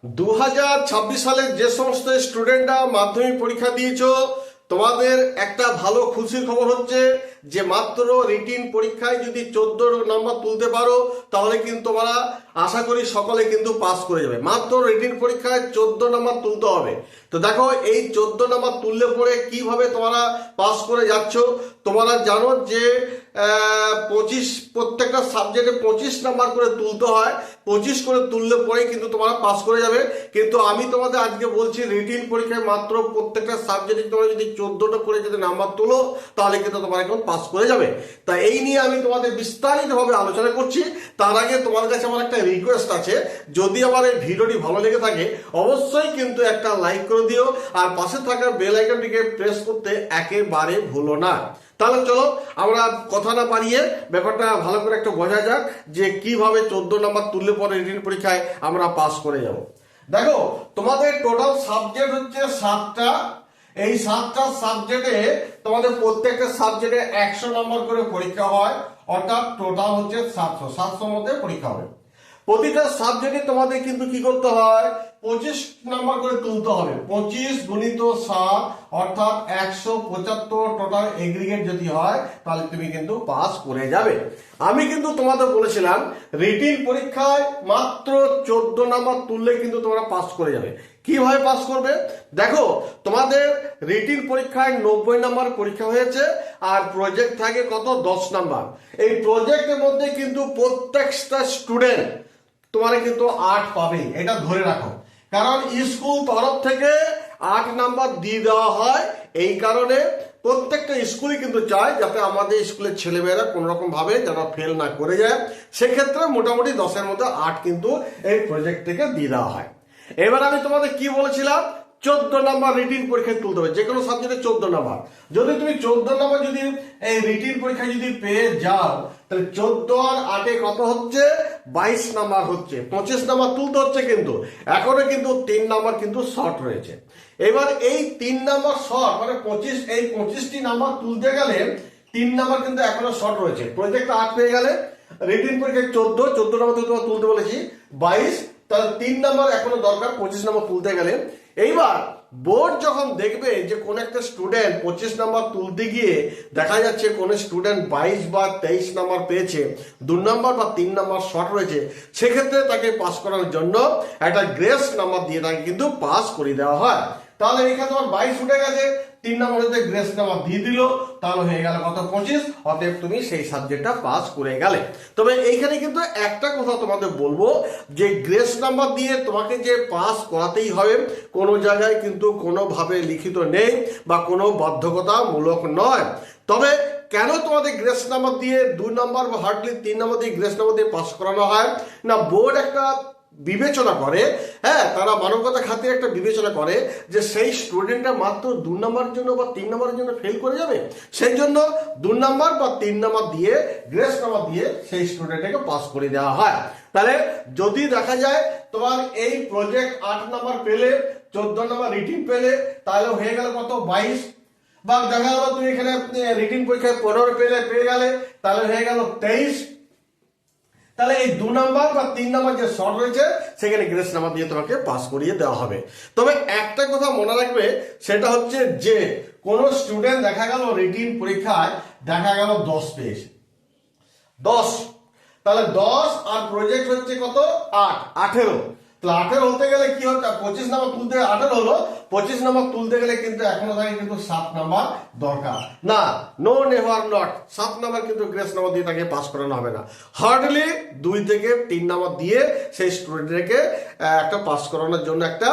2026 সালের যে সমস্ত স্টুডেন্টরা মাধ্যমিক পরীক্ষা দিয়েছো, তোমাদের একটা ভালো খুশির খবর হচ্ছে যে মাত্র রিটিন পরীক্ষায় যদি 14 নম্বর তুলতে পারো তাহলে কিন্তু তোমরা আশা করি সকলে কিন্তু পাস করে যাবে। মাত্র রিটিন পরীক্ষায় 14 নম্বর তুলতে হবে। তো দেখো, এই 14 নম্বর তুললে পরে কিভাবে তোমরা পাস করে যাচ্ছ। তোমরা জানো যে 25 প্রত্যেকটা সাবজেক্টে 25 নাম্বার করে তুলতে হয়। 25 করে তুললে পরে কিন্তু তোমরা পাস করে যাবে। কিন্তু আমি তোমাদের আজকে বলছি রিটিন পরীক্ষায় মাত্র প্রত্যেকটা সাবজেক্টে তোমরা যদি 14টা করে যদি নাম্বার তোলো তাহলে কিন্তু তোমরা এখন পাস করে যাবে। তা এই নিয়ে আমি তোমাদের বিস্তারিতভাবে আলোচনা করছি। তার আগে তোমার কাছে আমার একটা রিকোয়েস্ট আছে, যদি আমার এই ভিডিওটি ভালো লেগে থাকে অবশ্যই কিন্তু একটা লাইক করে দিও, আর পাশে থাকা বেল আইকনটিকে প্রেস করতে একেবারে ভুলো না। তাহলে চলো আমরা কথা না বাড়িয়ে ব্যাপারটা ভালো করে একটু বোঝা যাক যে কিভাবে 14 নম্বর তুললে পরে রিটিন পরীক্ষায় আমরা পাস করে যাব। দেখো, তোমাদের টোটাল সাবজেক্ট হচ্ছে 7টা। এই 7টা সাবজেক্টে তোমাদের প্রত্যেকটা সাবজেক্টে 100 নম্বর করে পরীক্ষা হয়, অর্থাৎ টোটাল হচ্ছে 700 মধ্যে পরীক্ষা হবে। প্রতিটা সাবজেক্টে তোমাদের কিন্তু কি করতে হয়, 25 নাম্বার করে তুলতে হবে। 25 গুণিত 7 অর্থাৎ 175 টোটাল এগ্রিগেট যদি হয় তাহলে তুমি কিন্তু পাস করে যাবে। আমি কিন্তু তোমাদের বলেছিলাম রিটিন পরীক্ষায় মাত্র 14 নাম্বার তুললে কিন্তু তোমরা পাস করে যাবে। কিভাবে পাস করবে? দেখো, তোমাদের রিটিন পরীক্ষায় 90 নাম্বার পরীক্ষা হয়েছে, আর প্রজেক্ট থাকে কত, 10 নাম্বার। এই প্রজেক্টের মধ্যে কিন্তু প্রত্যেকটা স্টুডেন্ট তোমার কিন্তু 8 পাবে, এটা ধরে রাখো। কারণ স্কুল তরফ থেকে 8 নাম্বার দিয়ে দেওয়া হয়। এই কারণে প্রত্যেকটা স্কুলই কিন্তু চায় যাতে আমাদের স্কুলের ছেলেমেয়েরা কোন রকম ভাবে যারা ফেল না করে যায়। সেক্ষেত্রে মোটামুটি 10-এর মধ্যে 8 কিন্তু এই প্রজেক্ট থেকে দিয়ে দেওয়া হয়। এবার আমি তোমাদের কি বলেছিলাম, 14 নাম্বার রিটিন পরীক্ষায় তুলতে হবে, যে কোনো সাবজেক্টে 14 নাম্বার। যদি তুমি 14 নাম্বার যদি এই রিটিন পরীক্ষা যদি পেয়ে যাও তাহলে 14 আর 8 কত হচ্ছে, 22 নাম্বার হচ্ছে। 25 নাম্বার তুলতে হচ্ছে, কিন্তু এখনো কিন্তু 3 নাম্বার কিন্তু শর্ট রয়েছে। এবার এই 3 নাম্বার শর্ট মানে 25টি নাম্বার তুলতে গেলে 3 নাম্বার কিন্তু এখনো শর্ট রয়েছে। প্রজেক্ট 8 পেয়ে গেলে রিটিন পরীক্ষায় 14 নাম্বার তুলতে বলেছি, 22, তাহলে 3 নাম্বার এখনো দরকার 25 নাম্বার তুলতে গেলে। এইবার বোর্ড যখন দেখবে যে কোন একটা স্টুডেন্ট 25 নাম্বার তুলতে গিয়ে দেখা যাচ্ছে কোন স্টুডেন্ট 22 বা 23 নাম্বার পেয়েছে, 2 নাম্বার বা 3 নাম্বার শর্ট রয়েছে, সেক্ষেত্রে তাকে পাস করার জন্য একটা গ্রেস নাম্বার দিয়ে তাকে কিন্তু পাস করে দেওয়া হয়। তাহলে এখানে তোমার 22 উঠে গেছে, 3 নাম্বার হতে গ্রেস নাম্বার দিয়ে দিল, তাহলে হয়ে গেল কত, 25। অতএব তুমি সেই সাবজেক্টটা পাস করে গেলে। তবে এইখানে কিন্তু একটা কথা তোমাদের বলবো যে গ্রেস নাম্বার দিয়ে তোমাকে যে পাস করাতেই হবে কোনো জায়গায় কিন্তু কোনোভাবে লিখিত নেই বা কোনো বাধ্যকতামূলক নয়। তবে কেন তোমাদের গ্রেস নাম্বার দিয়ে 2 নাম্বার বা হার্ডলি 3 নাম্বার দিয়ে গ্রেস নাম্বার দিয়ে পাস করানো হয় না, বোর্ড একটা বিবেচনা করে, হ্যাঁ, তারা মানবতা খাতিরে একটা বিবেচনা করে যে সেই স্টুডেন্টটা মাত্র 2 নাম্বারের জন্য বা 3 নাম্বারের জন্য ফেল করে যাবে, সেই জন্য 2 নাম্বার বা 3 নাম্বার দিয়ে গ্রেস নাম্বার দিয়ে সেই স্টুডেন্টকে পাস করে দেওয়া হয়। তাহলে যদি দেখা যায় তোমার এই প্রজেক্ট 8 নাম্বার পেলে, 14 নাম্বার রিটিন পেলে, তাহলে হয়ে গেল কত, 22। বা দেখা গেল তুমি এখানে রিটিন পরীক্ষায় 15 পেয়ে গেলে, তাহলে হয়ে গেল 23। তাহলে এই 2 নাম্বার বা 3 নাম্বার যে শর্ট রয়েছে সেখানে গ্রেস নাম্বার দিয়ে তোমাকে পাস করিয়ে দেওয়া হবে। তবে একটা কথা মনে রাখবে, সেটা হচ্ছে যে কোন স্টুডেন্ট দেখা গেল রিটিন পরীক্ষায় দেখা গেল 10 পেয়েছে, 10, তাহলে 10 আর প্রজেক্ট হচ্ছে কত, 8, 18। তাহলে 18 হতে গেলে কি হচ্ছে, 25 নাম্বার তুলতে 18 হলো, 25 নাম্বার তুলতে গেলে কিন্তু এখনো থাকে কিন্তু 7 নাম্বার দরকার। না, নো নেভার নট, 7 নাম্বার কিন্তু গ্রেস নাম্বার দিয়ে তাকে পাস করানো হবে না। হার্ডলি 2 থেকে 3 নাম্বার দিয়ে সেই স্টুডেন্টকে একটা পাস করানোর জন্য একটা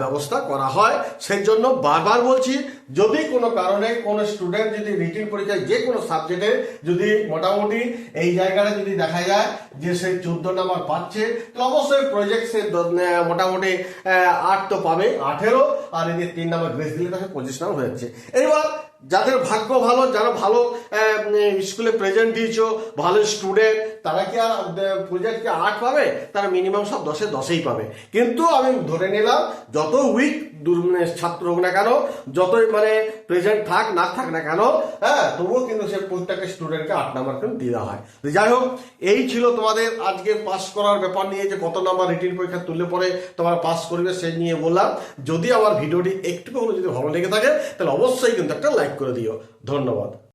ব্যবস্থা করা হয়। সেই জন্য বারবার বলছি, যদি কোনো কারণে কোনো স্টুডেন্ট যদি রিটিন পরীক্ষায় যে কোনো সাবজেক্টে যদি মোটামুটি এই জায়গাটা যদি দেখা যায় যে সে 14 নাম্বার পাচ্ছে, তো অবশ্যই প্রজেক্ট সে মোটামুটি 8 তো পাবে, 18, আর এদের 3 নাম্বার গ্রেস দিলে তাকে 25 নাম্বার হয়ে যাচ্ছে। এবার যাদের ভাগ্য ভালো, যারা ভালো স্কুলে প্রেজেন্ট দিয়েছো, ভালো স্টুডেন্ট, তারা কি আর প্রজেক্টকে 8 পাবে? তারা মিনিমাম সব 10-এ 10ই পাবে। কিন্তু আমি ধরে নিলাম যত উইক ছাত্র হোক না কেন, যতই মানে প্রেজেন্ট থাক না থাক না কেন, হ্যাঁ, তবুও কিন্তু সে প্রত্যেকটা স্টুডেন্টকে 8 নাম্বার কিন্তু দেওয়া হয়। যাই হোক, এই ছিল তোমাদের আজকে পাস করার ব্যাপার নিয়ে, যে কত নাম্বার রিটিন পরীক্ষা তুললে পরে তোমরা পাস করবে সে নিয়ে বললাম। যদি আমার ভিডিওটি একটু হলেও যদি ভালো লেগে থাকে তাহলে অবশ্যই কিন্তু একটা লাইক করে দিও। ধন্যবাদ।